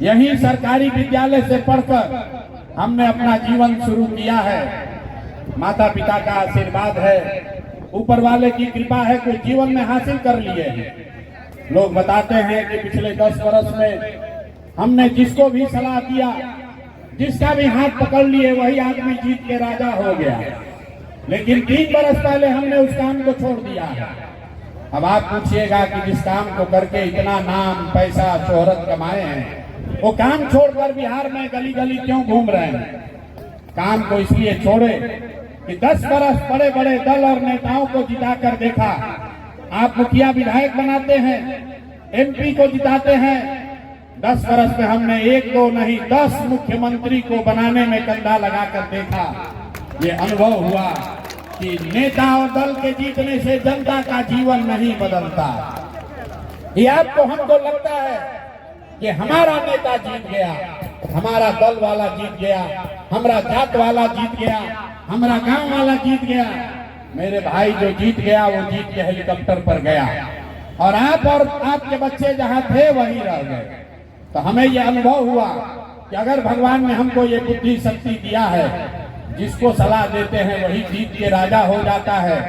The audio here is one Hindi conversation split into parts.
यही सरकारी विद्यालय से पढ़कर हमने अपना जीवन शुरू किया है। माता पिता का आशीर्वाद है, ऊपर वाले की कृपा है, कुछ जीवन में हासिल कर लिए हैं। लोग बताते हैं कि पिछले 10 वर्ष में हमने जिसको भी सलाह दिया, जिसका भी हाथ पकड़ लिए, वही आदमी जीत के राजा हो गया। लेकिन 3 वर्ष पहले हमने उस काम को छोड़ दिया है। अब आप पूछिएगा कि जिस काम को करके इतना नाम, पैसा, शोहरत कमाए हैं, वो काम छोड़कर बिहार में गली गली क्यों घूम रहे हैं? काम को इसलिए छोड़े कि 10 वर्ष बड़े बड़े दल और नेताओं को जिताकर देखा। आप मुखिया विधायक बनाते हैं, MP को जिताते हैं। 10 वर्ष में हमने 1-2 नहीं 10 मुख्यमंत्री को बनाने में कंधा लगाकर देखा। ये अनुभव हुआ कि नेता और दल के जीतने से जनता का जीवन नहीं बदलता। ये आपको हमको लगता है कि हमारा नेता जीत गया, हमारा दल वाला जीत गया, हमारा जात वाला जीत गया, हमारा गांव वाला जीत गया। मेरे भाई, जो जीत गया वो जीत के हेलीकॉप्टर पर गया, और आप और आपके बच्चे जहां थे वहीं रह गए। तो हमें यह अनुभव हुआ कि अगर भगवान ने हमको ये बुद्धि शक्ति दिया है, जिसको सलाह देते हैं वही जीत के राजा हो जाता है,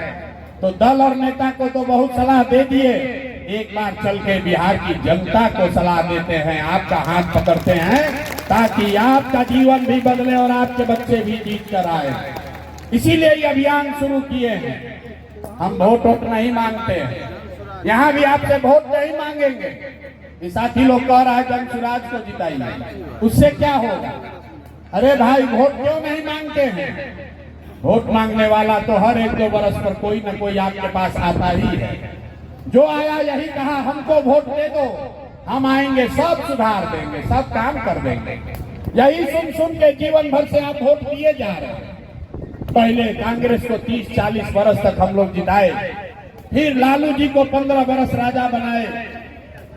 तो दल और नेता को तो बहुत सलाह दे दिए, एक बार चल के बिहार की जनता को सलाह देते हैं, आपका हाथ पकड़ते हैं, ताकि आपका जीवन भी बदले और आपके बच्चे भी जीत कर आए। इसीलिए ये अभियान शुरू किए हैं। हम वोट नहीं मांगते हैं, यहाँ भी आपसे वोट नहीं मांगेंगे। ये साथी लोग कह रहा है जनसुराज को जिताइए, उससे क्या होगा? अरे भाई, वोट क्यों नहीं मांगते हैं? वोट मांगने वाला तो हर 1-2 वर्ष पर कोई न कोई आपके पास आता ही है। जो आया यही कहा हमको वोट दे दो, हम आएंगे, सब सुधार देंगे, सब काम कर देंगे। यही सुन सुन के जीवन भर से आप वोट दिए जा रहे हैं। पहले कांग्रेस को 30-40 वर्ष तक हम लोग जिताए, फिर लालू जी को 15 वर्ष राजा बनाए।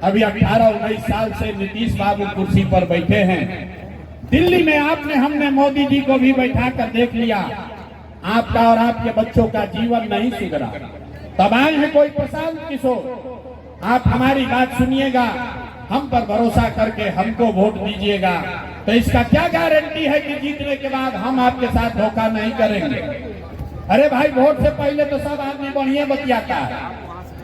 अभी 18-19 साल से नीतीश बाबू कुर्सी पर बैठे हैं। दिल्ली में हमने मोदी जी को भी बैठा कर देख लिया, आपका और आपके बच्चों का जीवन नहीं सुधरा। तब आए हैं कोई प्रशांत किशोर, आप हमारी बात सुनिएगा, हम पर भरोसा करके हमको वोट दीजिएगा। तो इसका क्या गारंटी है कि जीतने के बाद हम आपके साथ धोखा नहीं करेंगे? अरे भाई, वोट से पहले तो सब आदमी बढ़िया बतियाता है,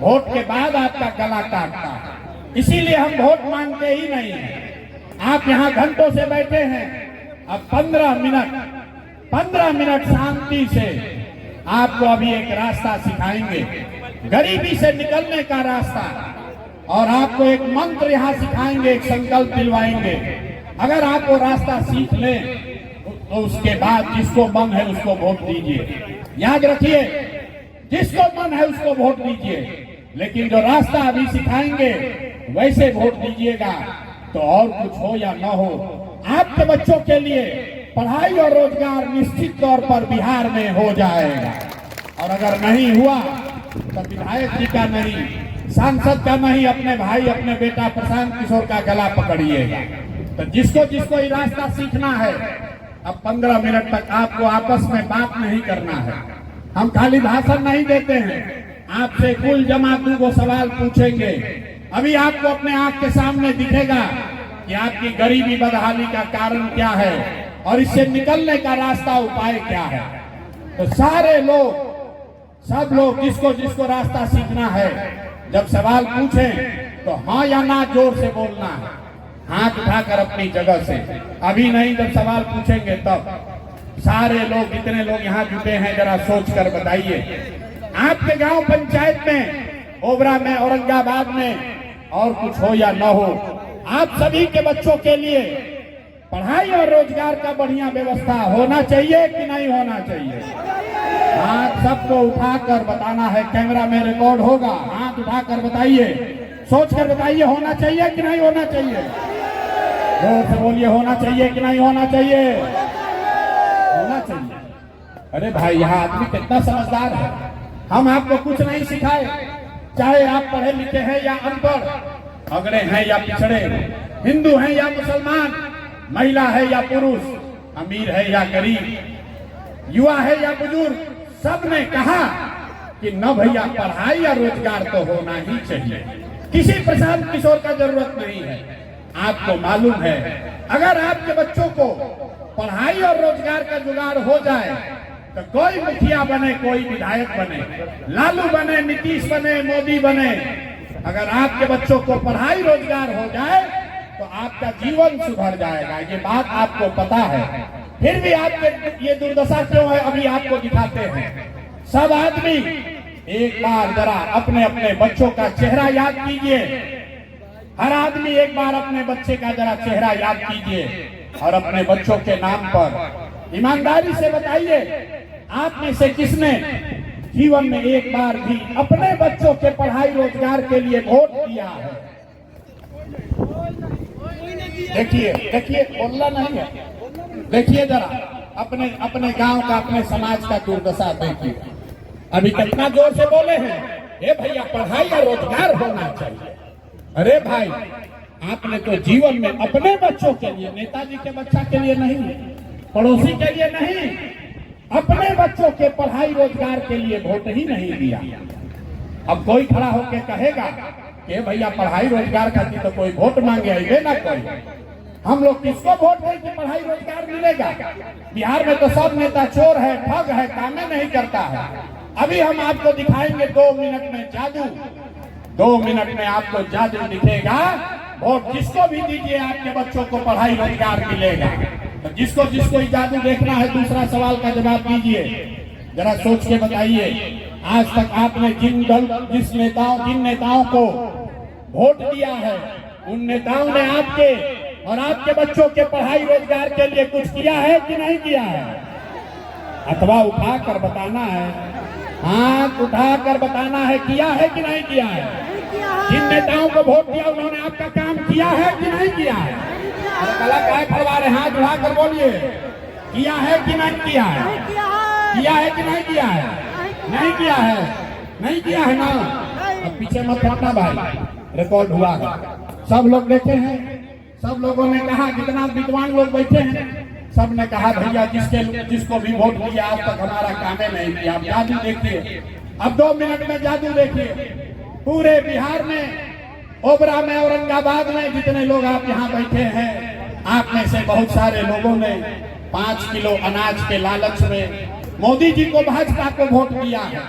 वोट के बाद आपका गला काटता है। इसीलिए हम वोट मांगते ही नहीं है। आप यहाँ घंटों से बैठे हैं, अब 15 मिनट शांति से आपको अभी एक रास्ता सिखाएंगे, गरीबी से निकलने का रास्ता, और आपको एक मंत्र यहाँ सिखाएंगे, एक संकल्प दिलवाएंगे। अगर आप वो रास्ता सीख लें तो उसके बाद जिसको मन है उसको वोट दीजिए। याद रखिए, जिसको मन है उसको वोट दीजिए, लेकिन जो रास्ता अभी सिखाएंगे वैसे वोट दीजिएगा। तो और कुछ हो या न हो, आपके बच्चों के लिए पढ़ाई और रोजगार निश्चित तौर पर बिहार में हो जाएगा। और अगर नहीं हुआ तो विधायक जी का नहीं, सांसद का नहीं, अपने भाई, अपने बेटा प्रशांत किशोर का गला पकड़िएगा। तो जिसको जिसको ये रास्ता सीखना है, अब 15 मिनट तक आपको आपस में बात नहीं करना है। हम खाली भाषण नहीं देते हैं, आपसे कुल जमा 2 सवाल पूछेंगे। अभी आपको अपने आंख के सामने दिखेगा कि आपकी गरीबी बदहाली का कारण क्या है और इससे निकलने का रास्ता, उपाय क्या है। तो सारे लोग, सब लोग, जिसको जिसको रास्ता सीखना है, जब सवाल पूछें तो हाँ या ना जोर से बोलना है, हाथ उठाकर अपनी जगह से। अभी नहीं, जब सवाल पूछेंगे तब। सारे लोग, जितने लोग यहाँ जुटे हैं, जरा सोच कर बताइए, आपके गांव पंचायत में, ओबरा में, औरंगाबाद में, और कुछ हो या न हो, आप सभी के बच्चों के लिए पढ़ाई और रोजगार का बढ़िया व्यवस्था होना चाहिए कि नहीं होना चाहिए? हाथ सबको उठाकर बताना है, कैमरा में रिकॉर्ड होगा। हाथ उठाकर बताइए, सोच कर बताइए, होना चाहिए कि नहीं होना चाहिए? जोर से बोलिए, होना चाहिए कि नहीं होना चाहिए? होना चाहिए। अरे भाई, यहाँ आदमी कितना समझदार है। हम आपको कुछ नहीं सिखाए, चाहे आप पढ़े लिखे हैं या अनपढ़, अगड़े हैं या पिछड़े, हिंदू हैं या मुसलमान, महिला है या पुरुष, अमीर है या गरीब, युवा है या बुजुर्ग, सबने कहा कि न भैया, पढ़ाई या रोजगार तो होना ही चाहिए। किसी प्रशांत किशोर का जरूरत नहीं है। आपको मालूम है, अगर आपके बच्चों को पढ़ाई और रोजगार का जुगाड़ हो जाए तो कोई मुखिया बने, कोई विधायक बने, लालू बने, नीतीश बने, मोदी बने, अगर आपके बच्चों को पढ़ाई रोजगार हो जाए तो आपका जीवन सुधर जाएगा। ये बात आपको पता है, फिर भी आपके ये दुर्दशा क्यों है अभी आपको दिखाते हैं। सब आदमी एक बार जरा अपने अपने बच्चों का चेहरा याद कीजिए, हर आदमी एक बार अपने बच्चे का जरा चेहरा याद कीजिए और अपने बच्चों के नाम पर ईमानदारी से बताइए, आप में से किसने जीवन में एक बार भी अपने बच्चों के पढ़ाई रोजगार के लिए वोट दिया है? देखिए देखिए, बोलना नहीं है, देखिए जरा अपने अपने गांव का, अपने समाज का दुर्दशा देखिए। अभी कितना जोर से बोले हैं, ए भैया पढ़ाई या रोजगार होना चाहिए। अरे भाई, आपने तो जीवन में अपने बच्चों के लिए, नेताजी के बच्चा के लिए नहीं, पड़ोसी के लिए नहीं, अपने बच्चों के पढ़ाई रोजगार के लिए वोट ही नहीं दिया। अब कोई खड़ा होकर कहेगा कि भैया पढ़ाई रोजगार खातिर तो कोई वोट मांगे आइए ना कोई, हम लोग किसको वोट दें कि पढ़ाई रोजगार मिलेगा? बिहार में तो सब नेता चोर है, ठग है, कामें नहीं करता है। अभी हम आपको दिखाएंगे 2 मिनट में जादू, 2 मिनट में आपको जादू दिखेगा। वोट जिसको भी दीजिए आपके बच्चों को पढ़ाई रोजगार मिलेगा। तो जिसको जिसको जादू देखना है, दूसरा सवाल का जवाब दीजिए, जरा सोच के बताइए। आज तक आपने जिन नेताओं को वोट दिया है, उन नेताओं ने आपके और आपके बच्चों के पढ़ाई रोजगार के लिए कुछ किया है कि नहीं किया है? अथवा उठा कर बताना है, हाथ उठा कर बताना है, किया है कि नहीं किया है? जिन नेताओं को वोट दिया उन्होंने आपका काम किया है कि नहीं किया है? अरे गला काय फड़वा रहे, हाथ उठा कर बोलिए, किया है कि नहीं किया है? किया है कि नहीं किया है? नहीं किया है, नहीं किया है ना। अब पीछे मत हटना भाई, रिकॉर्ड हुआ है, सब लोग देखे हैं, सब लोगों ने कहा, जितना विद्वान लोग बैठे हैं सब ने कहा भैया जिसको भी वोट दिया आज तक हमारा कामे नहीं किया। आप जादू देखिए, अब 2 मिनट में जादू देखिए। पूरे बिहार में, ओबरा में, औरंगाबाद में जितने लोग आप यहाँ बैठे हैं, आप में से बहुत सारे लोगों ने 5 किलो अनाज के लालच में मोदी जी को, भाजपा को वोट दिया है।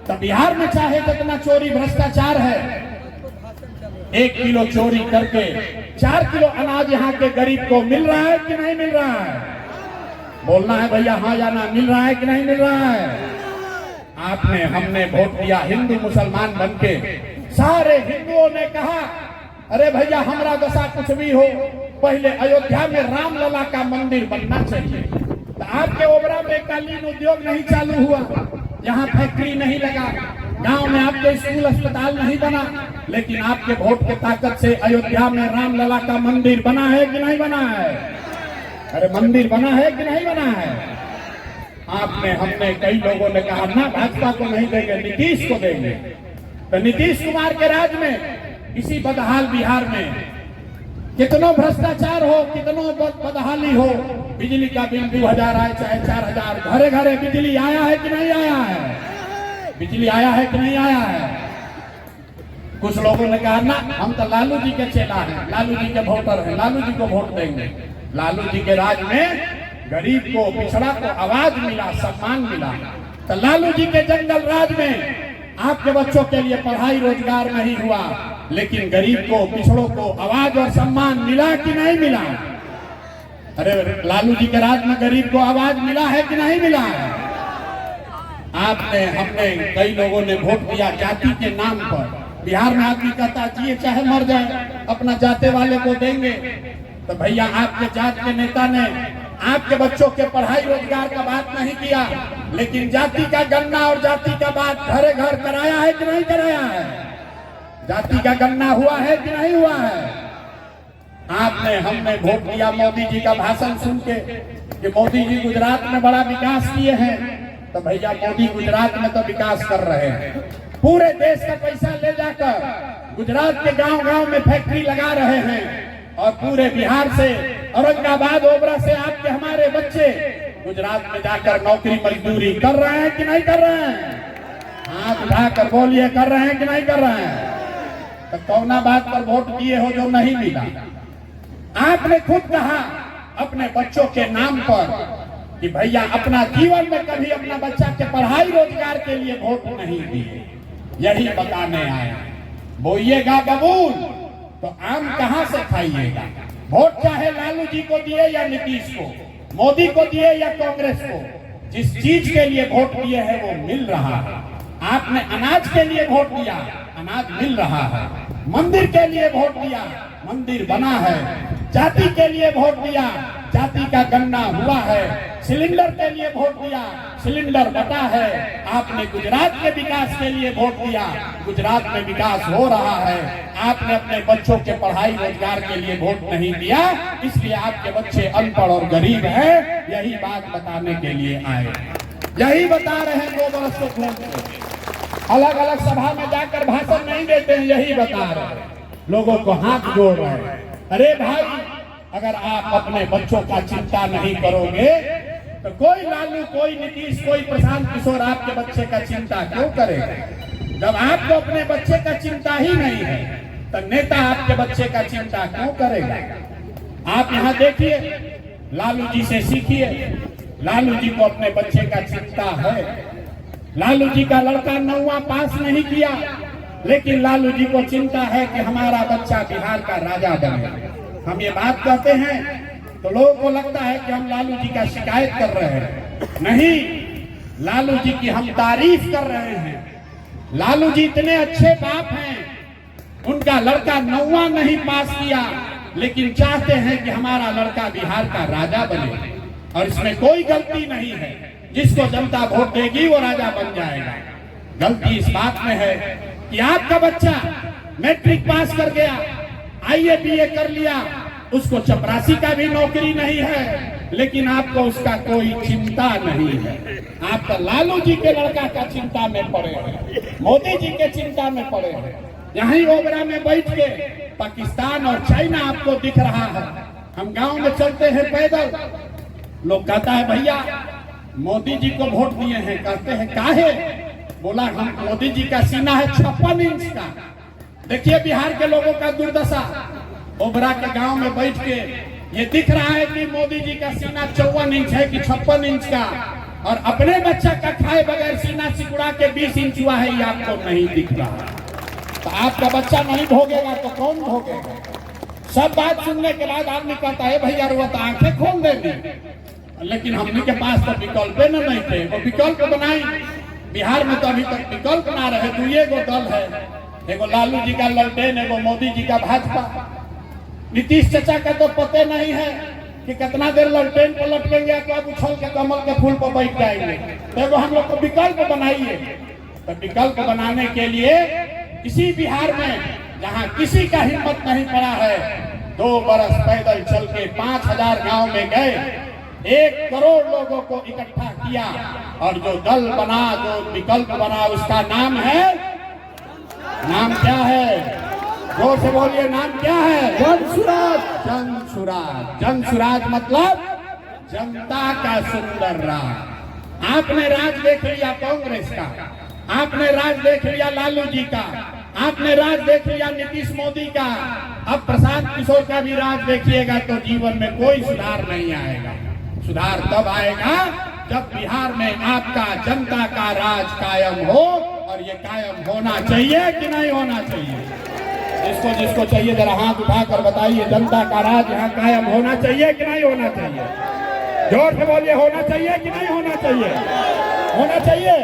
तो बिहार में चाहे जितना चोरी भ्रष्टाचार है, 1 किलो चोरी करके 4 किलो अनाज यहाँ के गरीब को मिल रहा है कि नहीं मिल रहा है? बोलना है भैया, हाँ या ना, मिल रहा है कि नहीं मिल रहा है? आपने, हमने वोट दिया हिंदू मुसलमान बनके, सारे हिंदुओं ने कहा अरे भैया हमारा दशा कुछ भी हो, पहले अयोध्या में रामलला का मंदिर बनना चाहिए। तो आपके ओबरा में कालीन उद्योग नहीं चालू हुआ, यहाँ फैक्ट्री नहीं लगा, गांव में आपके स्कूल अस्पताल नहीं बना, लेकिन आपके वोट के ताकत से अयोध्या में रामलला का मंदिर बना है कि नहीं बना है? अरे मंदिर बना है कि नहीं बना है? आपने, हमने, कई लोगों ने कहा ना भाजपा को नहीं देंगे, नीतीश को देंगे। तो नीतीश कुमार के राज में, इसी बदहाल बिहार में कितनो भ्रष्टाचार हो, कितनो बदहाली हो, बिजली का बिल 2000 आए चाहे 4000, घरे घरे बिजली आया है कि नहीं आया है? बिजली आया है कि नहीं आया है? कुछ लोगों ने कहा ना हम तो लालू जी के चेला हैं, लालू जी के वोटर हैं, लालू जी को वोट देंगे। लालू जी के राज में गरीब को, पिछड़ा को आवाज मिला, सम्मान मिला। तो लालू जी के जंगल राज में आपके बच्चों के लिए पढ़ाई रोजगार नहीं हुआ, लेकिन गरीब को, पिछड़ों को आवाज और सम्मान मिला कि नहीं मिला? अरे लालू जी के राज में गरीब को आवाज मिला है कि नहीं मिला है? आपने, हमने, कई लोगों ने वोट दिया जाति के नाम पर। बिहार में आदमी कहता जिए चाहे मर जाए, अपना जाते वाले को देंगे। तो भैया आपके जात के नेता ने आपके बच्चों के पढ़ाई रोजगार का बात नहीं किया, लेकिन जाति का गन्ना और जाति का बात घरे घर कराया है कि नहीं कराया है? जाति का गन्ना हुआ है कि नहीं हुआ है? आपने, हमने वोट दिया मोदी जी का भाषण सुन के कि मोदी जी गुजरात में बड़ा विकास किए हैं। तो भैया मोदी गुजरात में तो विकास कर रहे हैं, पूरे देश का पैसा ले जाकर गुजरात के गांव-गांव में फैक्ट्री लगा रहे हैं, और पूरे बिहार से, औरंगाबाद, ओबरा से आपके हमारे बच्चे गुजरात में जाकर नौकरी मजदूरी कर रहे हैं कि नहीं कर रहे हैं? हाथ उठाकर बोलिए, कर रहे हैं कि नहीं कर रहे हैं? तो कौना बात पर वोट दिए हो जो नहीं मिला? आपने खुद कहा अपने बच्चों के नाम पर कि भैया अपना जीवन में कभी अपना बच्चा के पढ़ाई रोजगार के लिए वोट नहीं दिए। यही बताने आए, बोइएगा बबूल तो आम कहां से खाइएगा। वोट चाहे लालू जी को दिए या नीतीश को, मोदी को दिए या कांग्रेस को, जिस चीज के लिए वोट दिए है वो मिल रहा है। आपने अनाज के लिए वोट दिया, अनाज मिल रहा है। मंदिर के लिए वोट दिया, मंदिर बना है। जाति के लिए वोट दिया, जाति का गणना हुआ है। सिलेंडर के लिए वोट दिया, सिलेंडर बटा है। आपने गुजरात के विकास के लिए वोट दिया, गुजरात में विकास हो रहा है। आपने अपने बच्चों के पढ़ाई रोजगार के लिए वोट नहीं दिया, इसलिए आपके बच्चे अनपढ़ और गरीब हैं। यही बात बताने के लिए आए, यही बता रहे हैं। 2 बरस को घूमते अलग अलग सभा में जाकर भाषण नहीं देते हैं, यही बता रहे हैं, लोगों को हाथ जोड़ रहे हैं। अरे भाई, अगर आप अपने बच्चों का चिंता नहीं करोगे तो कोई लालू, कोई नीतीश, कोई प्रशांत किशोर आपके बच्चे का चिंता क्यों करेगा। जब आपको अपने बच्चे का चिंता ही नहीं है तो नेता आपके बच्चे का चिंता क्यों करेगा। आप यहाँ देखिए, लालू जी से सीखिए। लालू जी को अपने बच्चे का चिंता है। लालू जी का लड़का 9वां पास नहीं किया, लेकिन लालू जी को चिंता है कि हमारा बच्चा बिहार का राजा बने। हम ये बात कहते हैं तो लोगों को लगता है कि हम लालू जी का शिकायत कर रहे हैं। नहीं, लालू जी की हम तारीफ कर रहे हैं। लालू जी इतने अच्छे बाप हैं, उनका लड़का 9वां नहीं पास किया, लेकिन चाहते हैं कि हमारा लड़का बिहार का राजा बने। और इसमें कोई गलती नहीं है, जिसको जनता वोट देगी वो राजा बन जाएगा। गलती इस बात में है कि आपका बच्चा मैट्रिक पास कर गया, IAA BA कर लिया, उसको चपरासी का भी नौकरी नहीं है, लेकिन आपको उसका कोई चिंता नहीं है। आप तो लालू जी के लड़का का चिंता में पड़े हैं, मोदी जी के चिंता में पड़े हैं। यहीं ओबरा में बैठ के पाकिस्तान और चाइना आपको दिख रहा है। हम गांव में चलते हैं पैदल, लोग कहता है भैया मोदी जी को वोट दिए हैं। कहते हैं काहे? बोला हम मोदी जी का सीना है 56 इंच का। देखिए बिहार के लोगों का दुर्दशा। ओबरा के गांव में बैठ के ये दिख रहा है कि मोदी जी का सीना 54 इंच है कि 56 इंच का, और अपने बच्चा का खाए बगैर सीना सिकुड़ा के 20 इंच हुआ है, ये आपको नहीं दिख रहा। तो आपका बच्चा नहीं भोगेगा तो कौन भोगेगा। सब बात सुनने के बाद आदमी कहता है भैया वो तो आंखें खोल देंगे, लेकिन हमने के पास तो विकल्प नहीं थे। वो विकल्प बनाई। बिहार में तो अभी तक विकल्प ना रहे। 2 दल है, एगो लालू जी का ललटेन, एगो मोदी जी का भाजपा। नीतीश चाचा का तो पते नहीं है कि कितना देर ललटेन पर लटकेंगे, कब उछल के कमल के फूल पर बैठ जाएंगे। तो एगो हम लोग को विकल्प बनाइए। तो विकल्प बनाने के लिए इसी बिहार में जहाँ किसी का हिम्मत नहीं पड़ा है, 2 बरस पैदल चल के 5000 गाँव में गए, 1 करोड़ लोगों को इकट्ठा किया, और जो दल बना, जो विकल्प बना, उसका नाम है, नाम क्या है? जोर से बोलिए, नाम क्या है? जनसुराज। जनसुराज। जनसुराज मतलब जनता का सुंदर राज। आपने राज देख लिया कांग्रेस का, आपने राज देख लिया लालू जी का, आपने राज देख लिया नीतीश मोदी का, अब प्रशांत किशोर का भी राज देखिएगा तो जीवन में कोई सुधार नहीं आएगा। सुधार तब आएगा जब बिहार में आपका जनता का राज कायम हो, और ये कायम होना चाहिए कि नहीं होना चाहिए? जिसको जिसको चाहिए जरा हाथ उठाकर बताइए, जनता का राज यहाँ कायम होना चाहिए कि नहीं होना चाहिए? जोर से बोलिए, होना चाहिए कि नहीं होना चाहिए? होना चाहिए।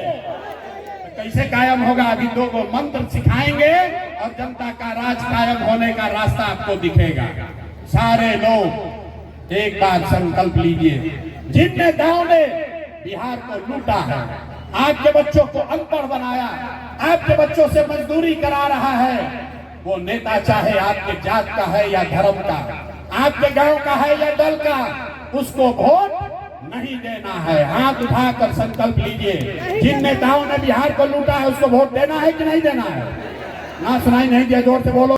तो कैसे कायम होगा? अभी 2 मंत्र सिखाएंगे और जनता का राज कायम होने का रास्ता आपको दिखेगा। सारे लोग एक बार संकल्प लीजिए, जिन नेताओं ने बिहार को लूटा है, आपके बच्चों को अनपढ़ बनाया, आपके बच्चों से मजदूरी करा रहा है, वो नेता चाहे आपके जात का है या धर्म का, आपके गांव का है या दल का, उसको वोट नहीं देना है। हाथ उठाकर संकल्प लीजिए, जिन नेताओं ने बिहार को लूटा है उसको वोट देना है कि नहीं देना है? ना सुनाई नहीं दिया, जोर से बोलो।